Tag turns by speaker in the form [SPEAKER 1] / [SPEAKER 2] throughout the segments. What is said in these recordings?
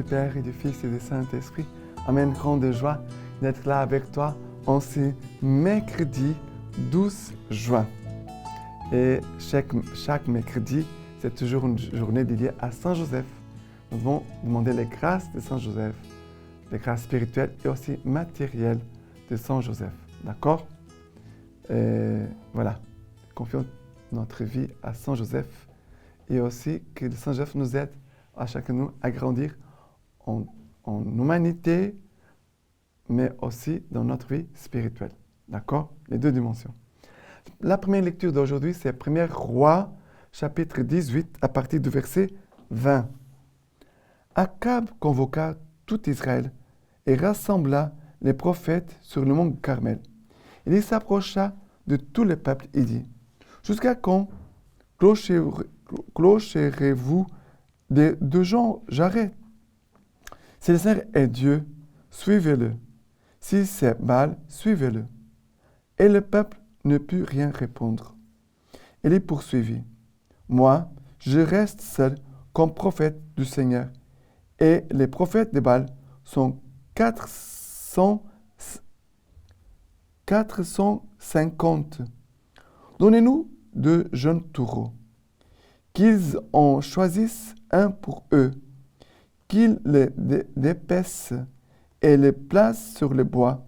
[SPEAKER 1] du Père et du Fils et du Saint-Esprit. Amen. Grande joie d'être là avec toi en ce mercredi 12 juin. Et chaque mercredi, c'est toujours une journée dédiée à Saint Joseph. Nous devons demander les grâces de Saint Joseph, les grâces spirituelles et aussi matérielles de Saint Joseph. D'accord? Et voilà. Confions notre vie à Saint Joseph et aussi que Saint Joseph nous aide à chacun de nous à grandir en humanité, mais aussi dans notre vie spirituelle. D'accord? Les deux dimensions. La première lecture d'aujourd'hui, c'est 1 Roi, chapitre 18, à partir du verset 20. Akab convoqua tout Israël et rassembla les prophètes sur le mont Carmel. Il s'approcha de tout le peuple et dit, « Jusqu'à quand clocherez-vous de gens j'arrête. Si le Seigneur est Dieu, suivez-le. Si c'est Baal, suivez-le. » Et le peuple ne put rien répondre. Il y poursuivit. Moi, je reste seul comme prophète du Seigneur, et les prophètes de Baal sont 450. Donnez-nous 2 jeunes taureaux, qu'ils en choisissent un pour eux, qu'ils les dépaissent et les placent sur le bois,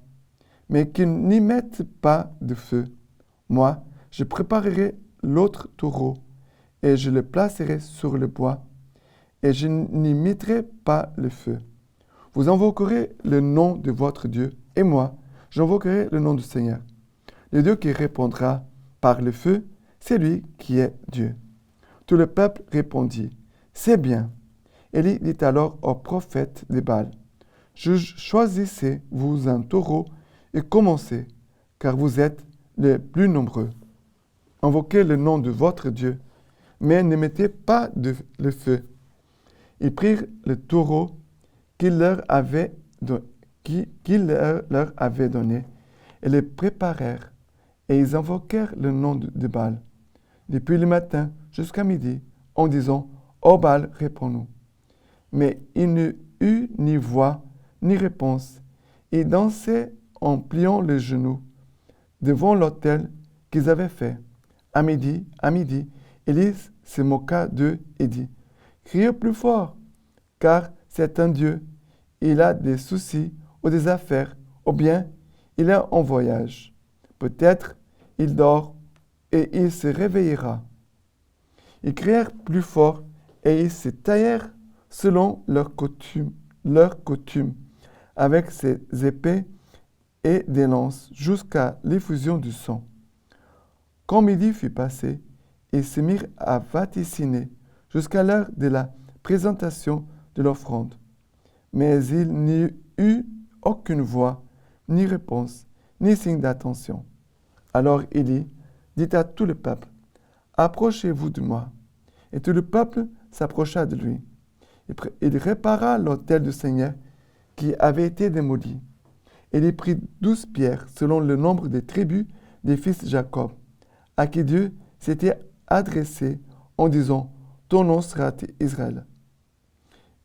[SPEAKER 1] mais qu'ils n'y mettent pas de feu. Moi, je préparerai l'autre taureau, et je le placerai sur le bois, et je n'y mettrai pas le feu. Vous invoquerez le nom de votre Dieu, et moi, j'invoquerai le nom du Seigneur. Le Dieu qui répondra par le feu, c'est lui qui est Dieu. Tout le peuple répondit, « C'est bien. » Élie dit alors au prophète de Baal, « Choisissez-vous un taureau et commencez, car vous êtes les plus nombreux. Invoquez le nom de votre Dieu, mais ne mettez pas le feu. » Ils prirent le taureau qu'il leur avait donné et le préparèrent, et ils invoquèrent le nom de Baal, depuis le matin jusqu'à midi, en disant, « Ô Baal, réponds-nous. » Mais il n'y eut ni voix, ni réponse. Ils dansaient en pliant les genoux devant l'autel qu'ils avaient fait. À midi, Élie se moqua d'eux et dit, « Criez plus fort, car c'est un Dieu. Il a des soucis ou des affaires, ou bien il est en voyage. Peut-être il dort et il se réveillera. » Ils crièrent plus fort et ils se taillèrent selon leur coutume, avec ses épées et des lances jusqu'à l'effusion du sang. Quand midi fut passé, ils se mirent à vaticiner jusqu'à l'heure de la présentation de l'offrande. Mais il n'y eut aucune voix, ni réponse, ni signe d'attention. Alors Élie dit à tout le peuple, « Approchez-vous de moi. » Et tout le peuple s'approcha de lui. Il répara l'autel du Seigneur qui avait été démoli. Et il prit 12 pierres selon le nombre des tribus des fils de Jacob, à qui Dieu s'était adressé en disant, « Ton nom sera Israël. »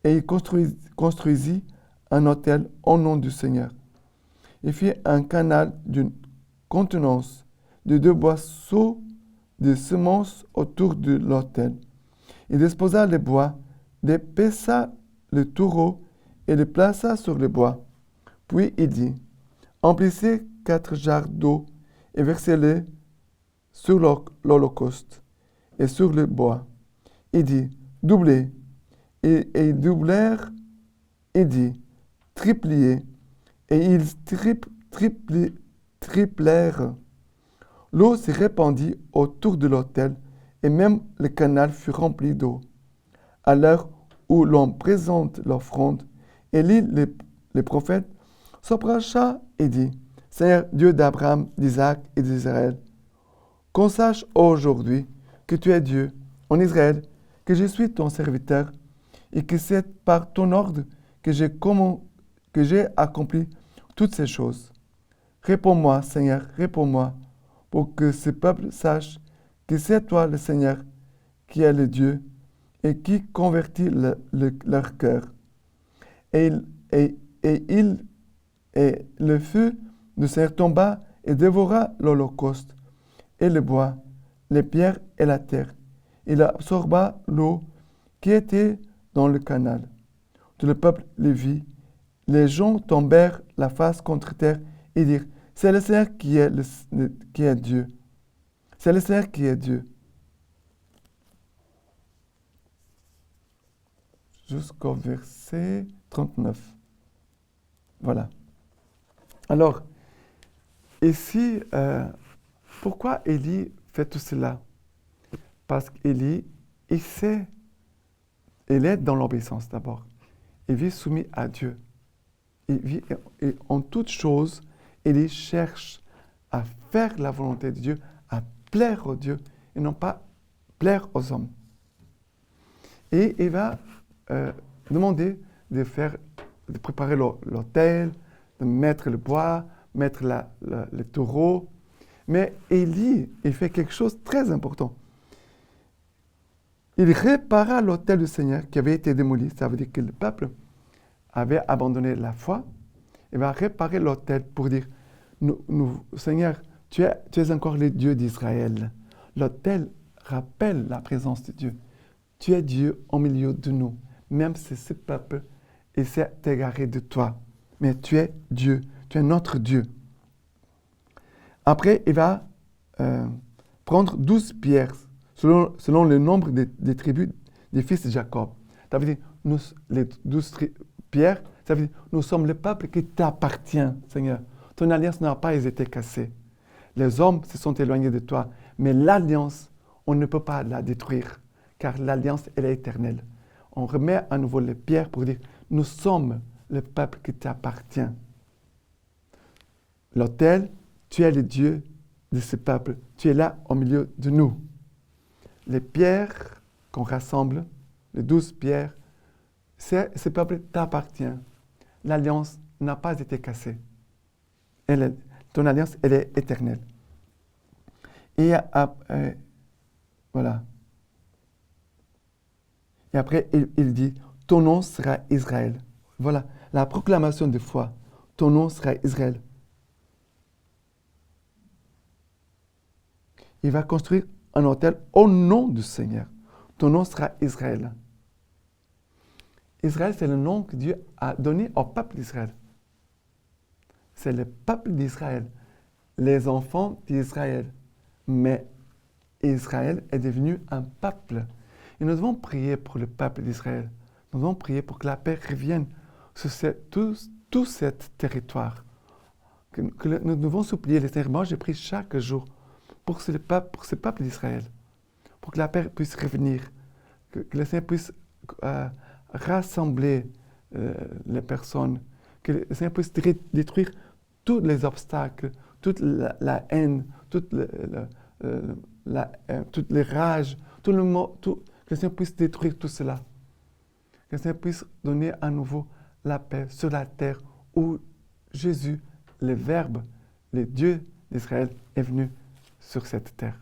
[SPEAKER 1] Et il construisit un autel au nom du Seigneur. Il fit un canal d'une contenance de 2 boisseaux de semences autour de l'autel. Il disposa le bois, dépaissa le taureau et le plaça sur le bois. Puis il dit, « Emplissez 4 jarres d'eau et versez-les sur l'holocauste et sur le bois. » Il dit, « Doublez. » Et ils doublèrent. Il dit, « Tripliez. » Et ils triplèrent. L'eau se répandit autour de l'autel, et même le canal fut rempli d'eau. À l'heure où l'on présente l'offrande, Élie, le prophète, s'approcha et dit, « Seigneur Dieu d'Abraham, d'Isaac et d'Israël, qu'on sache aujourd'hui que tu es Dieu en Israël, que je suis ton serviteur, et que c'est par ton ordre que j'ai accompli toutes ces choses. Réponds-moi, Seigneur, réponds-moi, pour que ce peuple sache que c'est toi, le Seigneur, qui est le Dieu, et qui convertit leur cœur. Et, et le feu du Seigneur tomba et dévora l'holocauste, et le bois, les pierres et la terre. Il absorba l'eau qui était dans le canal. Tout le peuple le vit. Les gens tombèrent la face contre terre et dirent, c'est le Seigneur qui est Dieu. C'est le Seigneur qui est Dieu. Jusqu'au verset 39. Voilà. Alors, ici, pourquoi Élie fait tout cela? Parce qu'Élie, il est dans l'obéissance d'abord. Il vit soumis à Dieu. Il vit et en toute chose, Élie cherche à faire la volonté de Dieu, à plaire au Dieu et non pas plaire aux hommes. Et il va demander de préparer l'autel, de mettre le bois, mettre le taureau. Mais Élie, il fait quelque chose de très important. Il répara l'autel du Seigneur qui avait été démoli. Ça veut dire que le peuple avait abandonné la foi. Il va réparer l'autel pour dire, Seigneur, tu es encore le Dieu d'Israël. L'autel rappelle la présence de Dieu. Tu es Dieu au milieu de nous, même si ce peuple essaie d'égarer de toi. Mais tu es Dieu, tu es notre Dieu. Après, il va prendre 12 pierres, selon le nombre des tribus des fils de Jacob. Ça veut dire, les 12 pierres, ça veut dire, nous sommes le peuple qui t'appartient, Seigneur. Ton alliance n'a pas été cassée. Les hommes se sont éloignés de toi, mais l'alliance, on ne peut pas la détruire, car l'alliance, elle est éternelle. On remet à nouveau les pierres pour dire, nous sommes le peuple qui t'appartient. L'autel, tu es le Dieu de ce peuple. Tu es là au milieu de nous. Les pierres qu'on rassemble, les 12 pierres, ce peuple t'appartient. L'alliance n'a pas été cassée. Ton alliance, elle est éternelle. Et voilà. Et après, il dit, ton nom sera Israël. Voilà, la proclamation de foi. Ton nom sera Israël. Il va construire un autel au nom du Seigneur. Ton nom sera Israël. Israël, c'est le nom que Dieu a donné au peuple d'Israël. C'est le peuple d'Israël, les enfants d'Israël. Mais Israël est devenu un peuple. Et nous devons prier pour le peuple d'Israël. Nous devons prier pour que la paix revienne sur tout ce territoire. Nous devons supplier le Seigneur. Moi, je prie chaque jour pour ce peuple d'Israël, pour que la paix puisse revenir, que le Seigneur puisse rassembler les personnes, que le Seigneur puisse détruire tous les obstacles, toute la haine, toutes les rages, que le Seigneur puisse détruire tout cela. Que le Seigneur puisse donner à nouveau la paix sur la terre où Jésus, le Verbe, le Dieu d'Israël, est venu sur cette terre.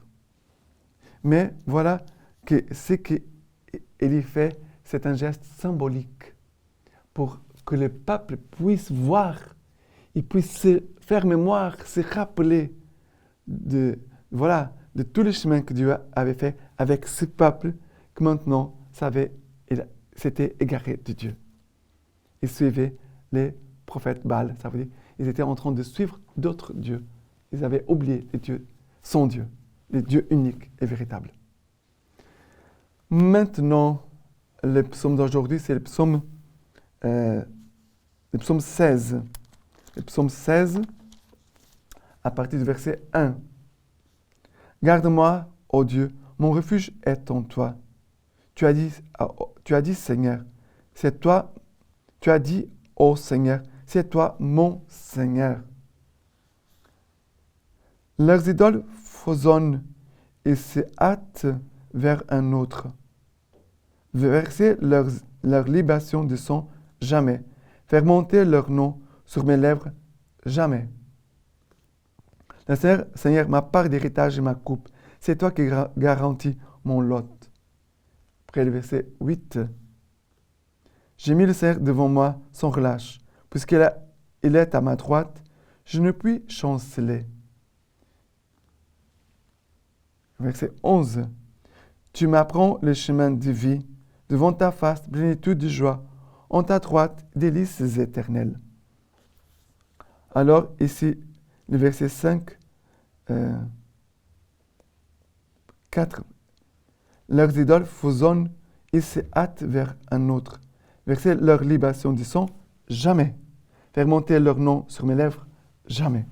[SPEAKER 1] Mais voilà que ce qu'il fait, c'est un geste symbolique pour que le peuple puisse voir, il puisse se faire mémoire, se rappeler de tout le chemin que Dieu avait fait avec ce peuple qui maintenant s'était égaré de Dieu. Ils suivaient les prophètes Baal, ça veut dire ils étaient en train de suivre d'autres dieux. Ils avaient oublié les dieux, son Dieu, le Dieu unique et véritable. Maintenant, le psaume d'aujourd'hui, c'est le psaume 16. Le psaume 16, à partir du verset 1. Garde-moi, ô Dieu, mon refuge est en toi. Tu as dit, Seigneur, c'est toi. Tu as dit, ô Seigneur, c'est toi mon Seigneur. Leurs idoles foisonnent et se hâtent vers un autre. Verser leur libation de sang, jamais. Faire monter leur nom sur mes lèvres, jamais. Le Seigneur, ma part d'héritage et ma coupe, c'est toi qui garantis mon lot. Après le verset 8. J'ai mis le Seigneur devant moi sans relâche. Il est à ma droite, je ne puis chanceler. Verset 11. Tu m'apprends le chemin de vie. Devant ta face, plénitude de joie. En ta droite, délices éternelles. Alors, ici, le verset 5, 4. Leurs idoles foisonnent et se hâtent vers un autre. Verser leur libation du sang, jamais. Faire monter leur nom sur mes lèvres, jamais.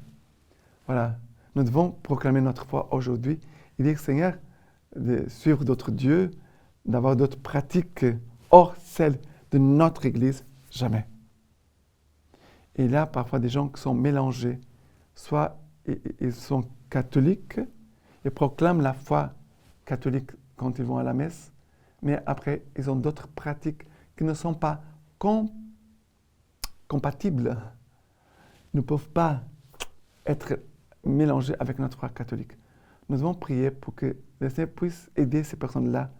[SPEAKER 1] Voilà. Nous devons proclamer notre foi aujourd'hui et dire, Seigneur, de suivre d'autres dieux, d'avoir d'autres pratiques hors celles de notre Église, jamais. Et il y a parfois des gens qui sont mélangés, soit ils sont catholiques, ils proclament la foi catholique quand ils vont à la messe, mais après, ils ont d'autres pratiques qui ne sont pas compatibles, ne peuvent pas être mélangés avec notre foi catholique. Nous devons prier pour que le Seigneur puisse aider ces personnes-là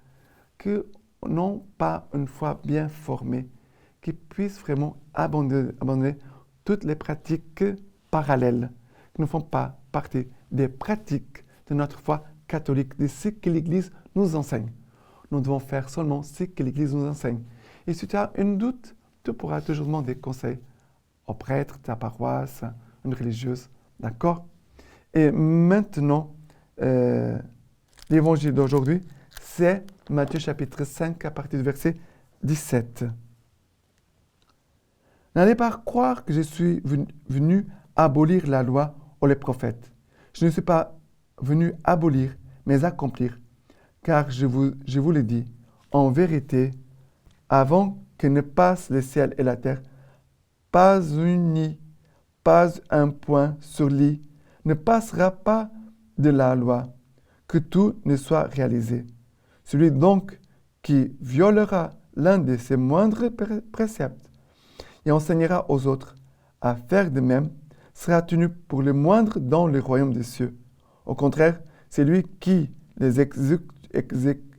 [SPEAKER 1] qui n'ont pas une foi bien formée, qui puissent vraiment abandonner toutes les pratiques parallèles qui ne font pas partie des pratiques de notre foi catholique, de ce que l'Église nous enseigne. Nous devons faire seulement ce que l'Église nous enseigne. Et si tu as un doute, tu pourras toujours demander conseil au prêtre, ta paroisse, une religieuse. D'accord? Et maintenant, l'évangile d'aujourd'hui, c'est Matthieu chapitre 5 à partir du verset 17. N'allez pas croire que je suis venu abolir la loi ou les prophètes. Je ne suis pas venu abolir, mais accomplir. Car je vous le dis, en vérité, avant que ne passent le ciel et la terre, pas une nid, pas un point sur lit ne passera pas de la loi, que tout ne soit réalisé. Celui donc qui violera l'un de ses moindres préceptes et enseignera aux autres à faire de même, sera tenu pour le moindre dans le royaume des cieux. Au contraire, c'est lui qui les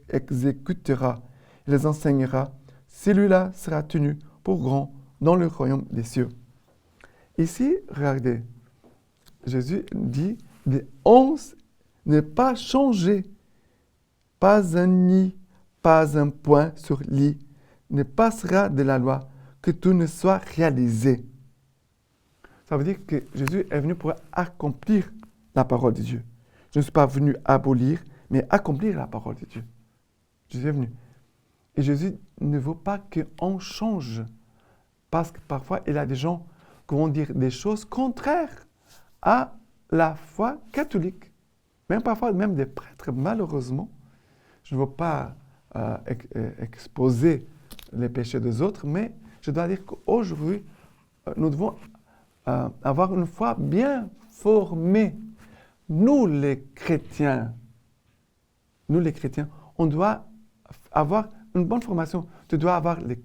[SPEAKER 1] exécutera et les enseignera, celui-là sera tenu pour grand dans le royaume des cieux. Ici, regardez, Jésus dit de 11 ne pas changer, pas un ni, pas un point sur lit, ne passera de la loi, que tout ne soit réalisé. Ça veut dire que Jésus est venu pour accomplir la parole de Dieu. Je ne suis pas venu abolir, mais accomplir la parole de Dieu. Jésus est venu. Et Jésus ne veut pas qu'on change. Parce que parfois, il y a des gens qui vont dire des choses contraires à la foi catholique. Même parfois, même des prêtres, malheureusement. Je ne veux pas exposer les péchés des autres, mais je dois dire qu'aujourd'hui, nous devons avoir une foi bien formée. Nous, les chrétiens, on doit avoir une bonne formation. Tu dois avoir le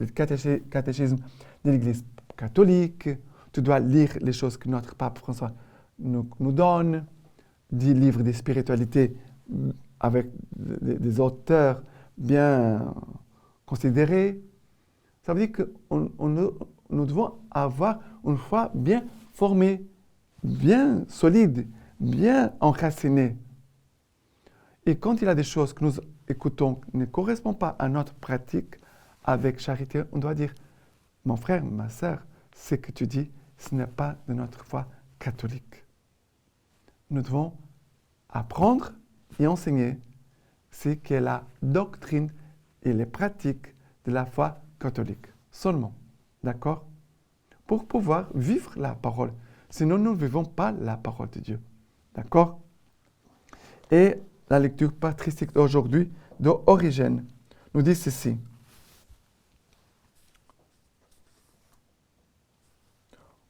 [SPEAKER 1] catéchisme de l'Église catholique. Tu dois lire les choses que notre pape François nous donne, des livres de spiritualité avec des auteurs bien considérés. Ça veut dire que nous devons avoir une foi bien formée, bien solide, bien enracinée. Et quand il y a des choses que nous écoutons qui ne correspondent pas à notre pratique avec charité, on doit dire, mon frère, ma sœur, ce que tu dis, ce n'est pas de notre foi catholique. Nous devons apprendre et enseigner ce qu'est la doctrine et les pratiques de la foi catholique. Seulement. D'accord? Pour pouvoir vivre la parole. Sinon, nous ne vivons pas la parole de Dieu. D'accord? Et la lecture patristique d'aujourd'hui d'Origène nous dit ceci.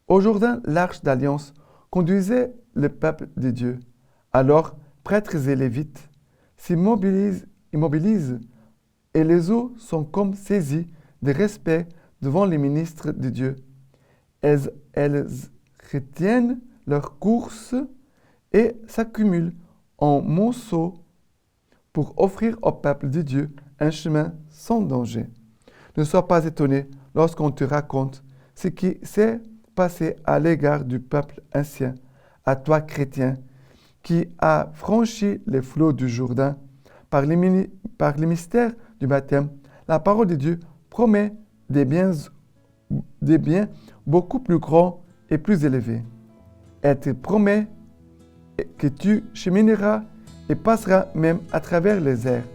[SPEAKER 1] Au Jourdain, l'arche d'alliance conduisait le peuple de Dieu. Alors, prêtres et lévites s'immobilisent et les eaux sont comme saisies de respect devant les ministres de Dieu. Elles retiennent leur course et s'accumulent en monceaux pour offrir au peuple de Dieu un chemin sans danger. Ne sois pas étonné lorsqu'on te raconte ce qui s'est passé à l'égard du peuple ancien, à toi chrétien, qui a franchi les flots du Jourdain par le mystère du baptême. La parole de Dieu promet des biens beaucoup plus grands et plus élevés. Elle te promet que tu chemineras et passeras même à travers les airs.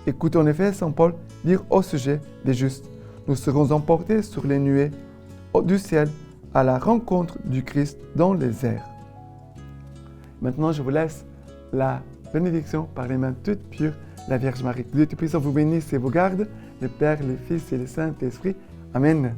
[SPEAKER 1] Écoute en effet Saint Paul dire au sujet des justes: nous serons emportés sur les nuées du ciel à la rencontre du Christ dans les airs. Maintenant, je vous laisse la bénédiction par les mains toutes pures, la Vierge Marie. Que Dieu Tout-Puissant vous bénisse et vous garde, le Père, le Fils et le Saint-Esprit. Amen.